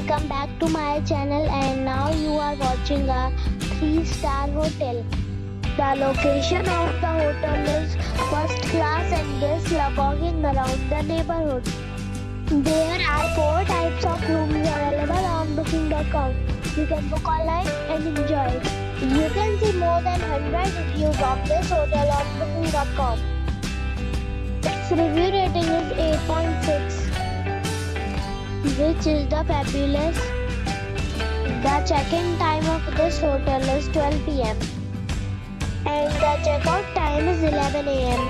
welcome back to my channel, and now you are watching a 3-star hotel. The location of the hotel is first class and guests love walking around the neighborhood. There are 4 types of rooms available on booking.com. You can book online and enjoy it. You can see more than 100 reviews of this hotel on booking.com. Its review rating is 8.6. which is the fabulous. The check-in time of this hotel is 12 p.m. and the check-out time is 11 a.m.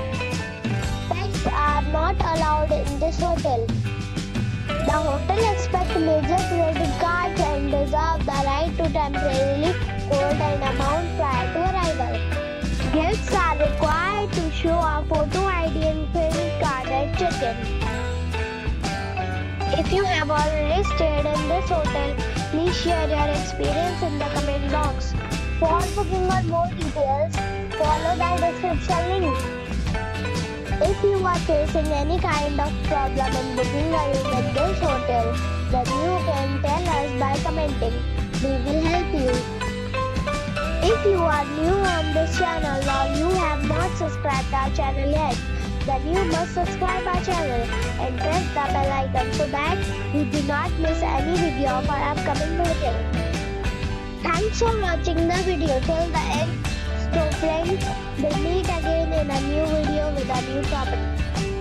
Pets are not allowed in this hotel. The hotel accepts major credit cards and reserves the right to temporarily hold an amount prior to arrival. Guests are required to show a photo ID and credit card at check-in. If you have already stayed in this hotel, please share your experience in the comment box. For booking or more details, follow the description link. If you are facing any kind of problem in booking a room in this hotel, then you can tell us by commenting. We will help you. If you are new on this channel or you have not subscribed our channel yet, then you must subscribe our channel and press the bell icon so that you do not miss any video of our upcoming video. Thanks for watching the video till the end. So friends, we'll meet again in a new video with a new topic.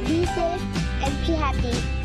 Be safe and be happy.